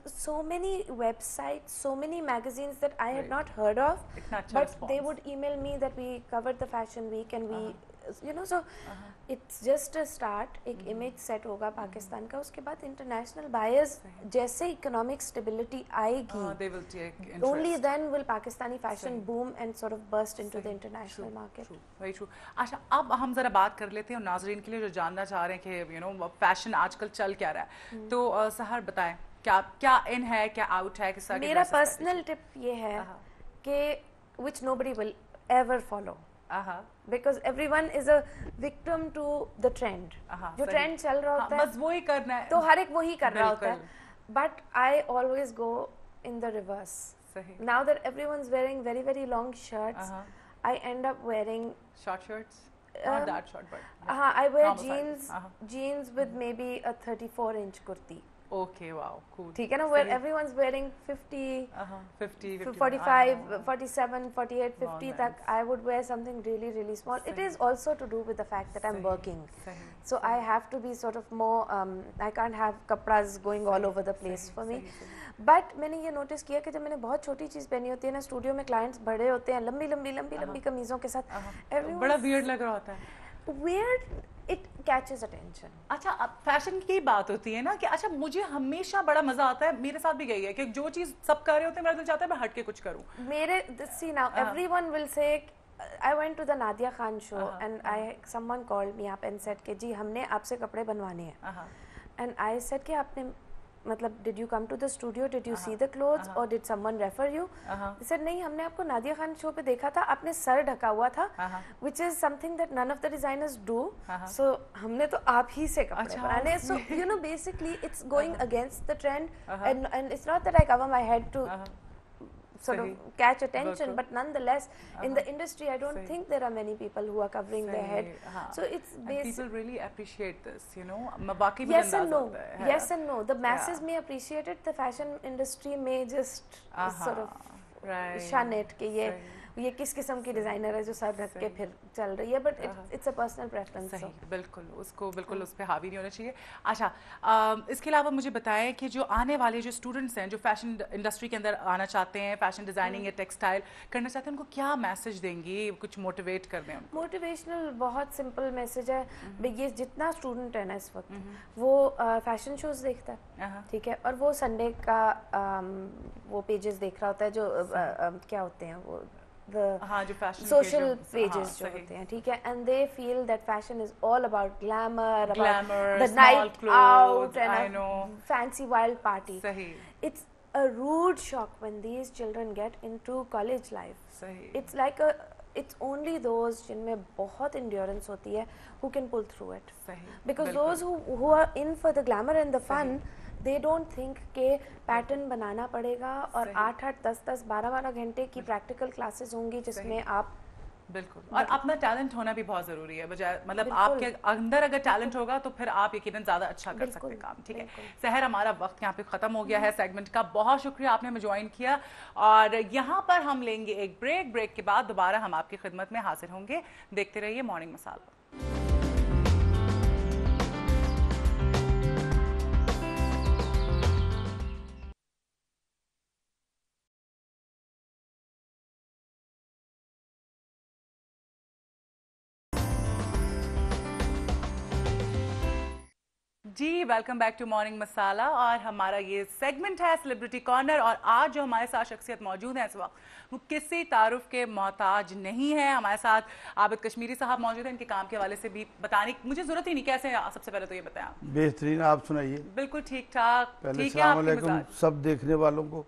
so many websites, so many magazines that I had Right. not heard of, इतना अच्छा but they response. would email me that we covered the fashion week and we, you know, so Uh-huh. it's just a start. एक image set होगा पाकिस्तान का, उसके बाद international buyers जैसे economic stability आएगी, They will take interest. only then will Pakistani fashion सही. boom and sort of burst into the सही. international True, market. true, very true. अच्छा, अब हम जरा बात कर लेते हैं नाजरीन के लिए जो जानना चाह रहे हैं कि यू नो फैशन आजकल चल क्या रहा है, तो सहर बताएं क्या क्या इन है, क्या आउट है, किस तरह के मेरा dresses पहननी पर्सनल टिप ये है आहा. कि which nobody will ever follow, आहा, because everyone is a victim to the trend. आहा, जो सही. ट्रेंड चल रहा हाँ, होता है बस वही करना है तो हर एक वही कर रहा होता बिल्कुल. है, but I always go in the reverse. सही. Now that everyone's wearing very very long shirts, आहा, I end up wearing short shirts, not that short but I wear normal sizes. jeans with maybe a 34-inch kurti. Okay, wow, cool. ठीक है ना, where सही. everyone's wearing 50, 50, 45, हाँ. 47, 48, 50 Long tak. I would wear something really really small. It is also to do with the fact that I'm सही, working, सही, so I have to be sort of more I can't have kapras going all over the place सही, for me. सही, सही. But मैंने ये notice किया कि जब मैंने बहुत छोटी चीज़ पहनी होती है ना, स्टूडियो में क्लाइंट्स बड़े होते हैं, लंबी लंबी लंबी लंबी कमीज़ों के साथ, तो बड़ा वियर्ड लग रहा होता है. weird, it catches attention. अच्छा, अब फैशन की बात होती है ना कि अच्छा मुझे हमेशा बड़ा मजा आता है, मेरे साथ भी गई है कि जो चीज सब कर रहे होते हैं मेरा दिल चाहता है मैं हट के कुछ करूं. मेरे see now everyone will say, I went to the Nadia Khan show and someone called me up and said कि जी हमने आपसे कपड़े बनवाने हैं, and I said कि आपने मतलब did you come to the studio, did you see the clothes or did someone refer you? They said नहीं, हमने आपको नादिया खान शो पे देखा था, आपने सर ढका हुआ था, which is something that none of the designers do, so हमने तो आप ही से कपड़े बनाने. So you know basically it's going against the trend, and it's not that I cover my head to sort of catch attention, but nonetheless in the industry I don't think there are many people who are covering their head, so it's people really appreciate this, you know. वाकई में yes and अंदाज़ा no, होता है. yes and no, the masses may appreciate it, the fashion industry may just sort of shun it कि ये किस किस्म की डिजाइनर है जो सर ढक के फिर चल रही है, but it's a personal preference. सही, बिल्कुल उसको बिल्कुल उस पे हावी नहीं होना चाहिए. अच्छा, इसके अलावा मुझे बताएं कि जो आने वाले जो स्टूडेंट्स हैं जो फैशन इंडस्ट्री के अंदर आना चाहते हैं, फैशन डिजाइनिंग या टेक्सटाइल करना चाहते हैं, उनको क्या मैसेज देंगी, कुछ मोटिवेट कर दें उनको? मोटिवेशनल बहुत सिंपल मैसेज है. ये जितना स्टूडेंट है ना इस वक्त वो फैशन शोज देखता है, ठीक है, और वो संडे का वो पेजेस देख रहा होता है जो क्या होते हैं वो जो social pages जो होते हैं, ठीक है, and they feel that fashion is all about glamour, about the night out and a fancy wild party. It's a rude shock when these children get into college life. It's like it's only those जिनमें बहुत endurance होती है who can pull through it, because those who are in for the glamour and the fun, they don't think के pattern बनाना पड़ेगा और 8-8, 10-10, 12-12 घंटे की practical classes होंगी जिसमें आप बिल्कुल, और अपना टैलेंट होना भी बहुत जरूरी है, बजाय मतलब आपके अंदर अगर टैलेंट होगा तो फिर आप यकीनन ज्यादा अच्छा कर सकते हैं काम. ठीक है सहर, हमारा वक्त यहाँ पे खत्म हो गया है सेगमेंट का. बहुत शुक्रिया आपने हमें ज्वाइन किया, और यहाँ पर हम लेंगे एक ब्रेक के बाद दोबारा हम आपकी खिदमत में हाजिर होंगे. देखते रहिए मॉर्निंग मसाला. जी, welcome back to morning masala, और हमारा ये सेगमेंट है सेलिब्रिटी कॉर्नर. और आज जो हमारे साथ शख्सियत मौजूद है इस वक्त वो किसी तारुफ के मोहताज नहीं है. हमारे साथ आबिद कश्मीरी साहब मौजूद हैं. इनके काम के हवाले से भी बताने की मुझे जरूरत ही नहीं, कैसे सबसे पहले तो ये बताएं. बेहतरीन, आप सुनाइए. बिल्कुल ठीक ठाक. ठीक है, अस्सलाम वालेकुम सब देखने वालों को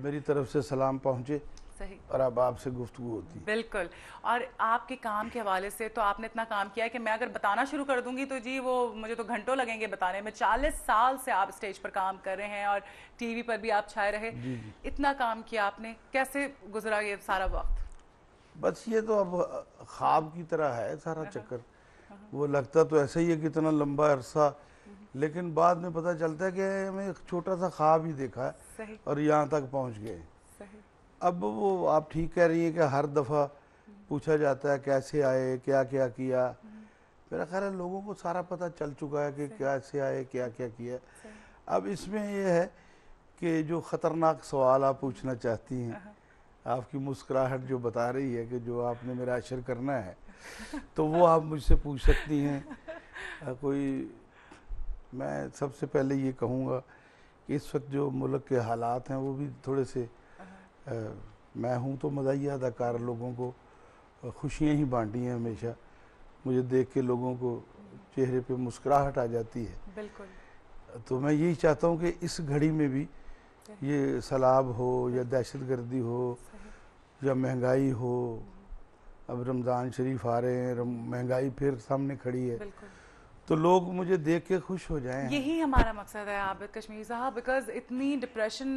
मेरी तरफ से सलाम पहुंचे. सही. और अब आपसे गुफ्तगू होती है. बिल्कुल, और आपके काम के हवाले से तो आपने इतना काम किया है कि मैं अगर बताना शुरू कर दूंगी तो जी वो मुझे तो घंटों लगेंगे बताने में. 40 साल से आप स्टेज पर काम कर रहे हैं और टीवी पर भी आप छाए रहे. जी जी. इतना काम किया आपने, कैसे गुजरा ये सारा वक्त? बस ये तो अब ख्वाब की तरह है सारा चक्कर. वो लगता तो ऐसा ही है कितना लंबा अरसा, लेकिन बाद में पता चलता है कि हमें एक छोटा सा ख्वाब ही देखा है और यहाँ तक पहुँच गए. अब वो आप ठीक कह रही हैं कि हर दफ़ा पूछा जाता है कैसे आए, क्या क्या किया. मेरा ख्याल है लोगों को सारा पता चल चुका है कि कैसे आए, क्या क्या किया. अब इसमें ये है कि जो ख़तरनाक सवाल आप पूछना चाहती हैं, आपकी मुस्कुराहट जो बता रही है कि जो आपने मेरा अशर करना है, तो वो आप मुझसे पूछ सकती हैं। मैं सबसे पहले ये कहूँगा कि इस वक्त जो मुल्क के हालात हैं वो भी थोड़े से मैं हूँ तो मज़ाहिया अदाकार, लोगों को खुशियाँ ही बांटी हैं हमेशा। मुझे देख के लोगों को चेहरे पे मुस्कुराहट आ जाती है। बिल्कुल। तो मैं यही चाहता हूँ कि इस घड़ी में भी ये सैलाब हो या दहशतगर्दी हो या महंगाई हो, अब रमज़ान शरीफ आ रहे हैं, महंगाई फिर सामने खड़ी है, तो लोग मुझे देख के खुश हो जाएं। यही हमारा मकसद है आबिद कश्मीरी साहब, बिकॉज इतनी डिप्रेशन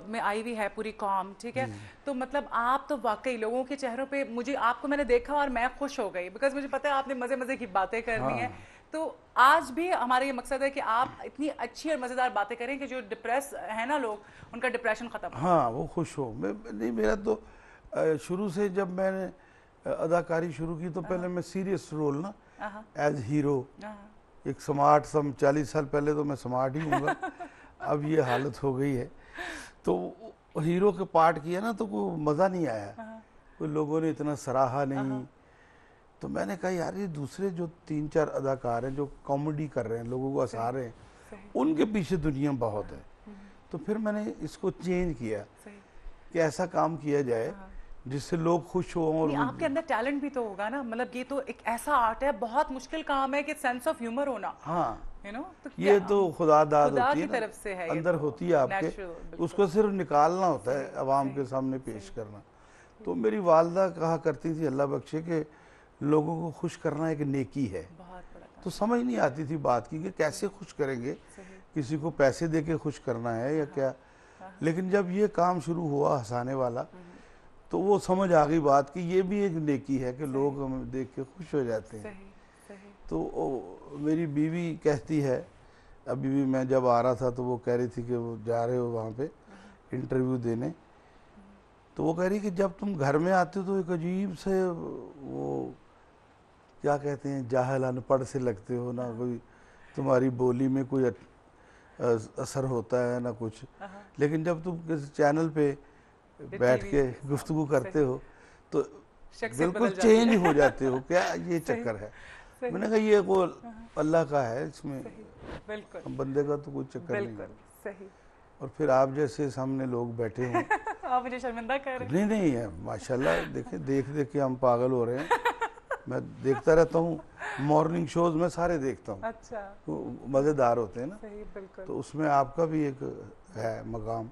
में आई हुई है पूरी कौम, ठीक है। तो मतलब आप तो वाकई लोगों के चेहरों पे, मुझे आपको मैंने देखा और मैं खुश हो गई, बिकॉज मुझे पता है आपने मज़े मज़े की बातें करनी है। तो आज भी हमारा ये मकसद है कि आप इतनी अच्छी और मज़ेदार बातें करें कि जो डिप्रेस है ना लोग, उनका डिप्रेशन ख़त्म हो। हाँ, वो खुश हो। नहीं, मेरा तो शुरू से जब मैंने अदाकारी शुरू की तो पहले मैं सीरियस रोल ना एज हीरो, एक स्मार्ट, 40 साल पहले तो मैं स्मार्ट ही हूँगा अब ये हालत हो गई है। तो हीरो के पार्ट किया ना तो कोई मज़ा नहीं आया, कोई लोगों ने इतना सराहा नहीं। तो मैंने कहा यार ये दूसरे जो 3-4 अदाकार हैं जो कॉमेडी कर रहे हैं, लोगों को हंसा रहे हैं, उनके पीछे दुनिया बहुत है। तो फिर मैंने इसको चेंज किया कि ऐसा काम किया जाए जिससे लोग खुश हो। और आपके अंदर टैलेंट भी तो होगा ना, मतलब ये तो एक ऐसा आर्ट है, बहुत मुश्किल काम है कि सेंस ऑफ ह्यूमर होना। हाँ, तो ये तो खुदा दाद होती है, तरफ से है, अंदर होती है आपके, उसको सिर्फ निकालना होता है, अवाम के सामने पेश करना। तो मेरी वालदा कहा करती थी, अल्लाह बख्शे, के लोगों को खुश करना एक नेकी है। तो समझ नहीं आती थी बात की कि कैसे खुश करेंगे, किसी को पैसे दे के खुश करना है या क्या। लेकिन जब ये काम शुरू हुआ हंसाने वाला, तो वो समझ आ गई बात कि ये भी एक नेकी है कि लोग हमें देख के खुश हो जाते हैं। तो मेरी बीवी कहती है, अभी भी मैं जब आ रहा था तो वो कह रही थी कि वो जा रहे हो वहाँ पे इंटरव्यू देने, तो वो कह रही कि जब तुम घर में आते हो तो एक अजीब से वो क्या कहते हैं, जाहिल अनपढ़ से लगते हो ना, कोई तुम्हारी बोली में कोई असर होता है ना कुछ। लेकिन जब तुम किसी चैनल पे बैठ के गुफ्तगू करते हो तो बिल्कुल चेंज हो जाते हो। क्या ये चक्कर है? मैंने कहा ये वो अल्लाह का है, इसमें बंदे का तो कोई चक्कर नहीं। और फिर आप जैसे सामने लोग बैठे हों आप मुझे शर्मिंदा कर रहे हैं। नहीं है, माशाल्लाह, देख के हम पागल हो रहे हैं। मैं देखता रहता हूँ, मॉर्निंग शोज में सारे देखता हूँ। अच्छा, तो मज़ेदार होते हैं ना। सही, बिल्कुल। तो उसमें आपका भी एक है मकाम।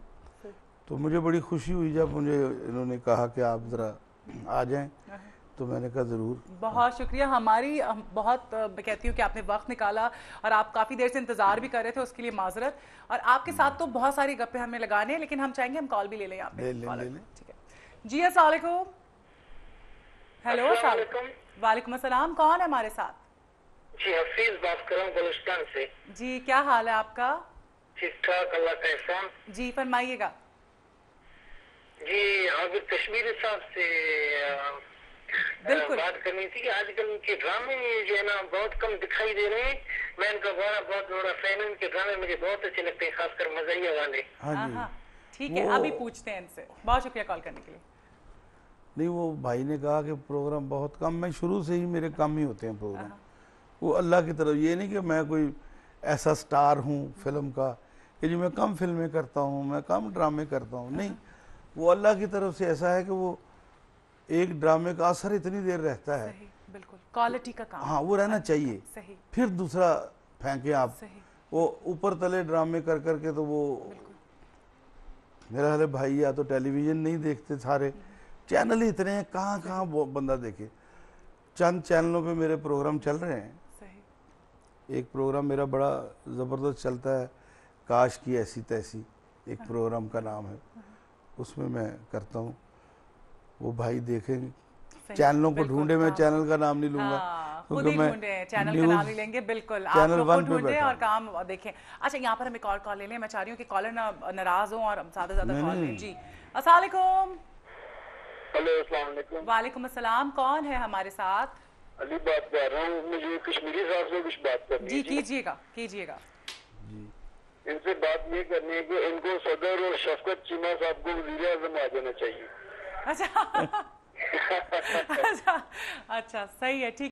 तो मुझे बड़ी खुशी हुई जब मुझे इन्होंने कहा कि आप ज़रा आ जाएं, तो मैंने कहा ज़रूर। बहुत शुक्रिया। हम बहुत मैं कहती हूँ कि आपने वक्त निकाला और आप काफ़ी देर से इंतज़ार भी कर रहे थे, उसके लिए माजरत। और आपके साथ तो बहुत सारी गप्पे हमें लगाने हैं, लेकिन हम चाहेंगे हम कॉल भी ले लें यहाँ पे। ठीक है जी, अस्सलाम वालेकुम। हेलो, वालेकुम अस्सलाम। कौन है हमारे साथ? जी, हफीज बात कर रहा हूँ बलूचिस्तान से। जी, क्या हाल है आपका? ठीक ठाक, अल्लाह का एहसान। जी, फरमाइएगा। जी, आबिद कश्मीरी साहब से बिल्कुल बात करनी थी कि आजकल के ड्रामे जो है ना बहुत कम दिखाई दे रहे हैं। मैं इनका बहुत बड़ा फैन हूँ, इनके ड्रामे मुझे बहुत अच्छे लगते हैं, खासकर मज़ाहिया वाले। हाँ, ठीक है, अभी पूछते हैं इनसे। बहुत शुक्रिया कॉल करने के लिए। नहीं, वो भाई ने कहा कि प्रोग्राम बहुत कम, मैं शुरू से ही मेरे कम ही होते हैं प्रोग्राम। वो अल्लाह की तरफ, ये नहीं कि मैं कोई ऐसा स्टार हूँ फिल्म का कि जो मैं कम फिल्में करता हूँ, मैं कम ड्रामे करता हूँ, नहीं। वो अल्लाह की तरफ से ऐसा है कि वो एक ड्रामे का असर इतनी देर रहता है। सही, बिल्कुल, क्वालिटी का काम। हाँ, वो रहना चाहिए। सही। फिर दूसरा फेंके आप। सही। वो ऊपर तले ड्रामे कर करके तो वो मेरा हाल भाई, या तो टेलीविजन नहीं देखते, सारे चैनल ही इतने हैं, कहाँ वो बंदा देखे। चंद चैनलों पे मेरे प्रोग्राम चल रहे हैं। सही। एक प्रोग्राम मेरा बड़ा ज़बरदस्त चलता है, काश की ऐसी तैसी, एक प्रोग्राम का नाम है, उसमें मैं करता हूँ। वो भाई देखेंगे, चैनलों को ढूंढे, मैं चैनल का नाम नहीं लूंगा क्योंकि मैं चैनल का नाम नहीं लेंगे। बिल्कुल, आप लोग को ढूंढे और काम देखें। अच्छा, यहाँ पर हम एक और कॉल ले लें। मैं चाह रही हूँ कि कॉलर ना नाराज हो और ज्यादा कॉल लें। जी, अस्सलाम वालेकुम। हेलो, अस्सलाम वालेकुम। वालेकुम अस्सलाम। कौन है हमारे साथ? अली बात कर रहा हूँ, मुझे कश्मीरी साहब से कुछ बात करनी है। जी, कीजिएगा। जी, इनसे बात ये करनी है कि इनको सदर और शफकत चीमा साहब को वज़ीर-ए-आज़म आ जाना चाहिए। अच्छा अच्छा, अच्छा सही है, ठीक।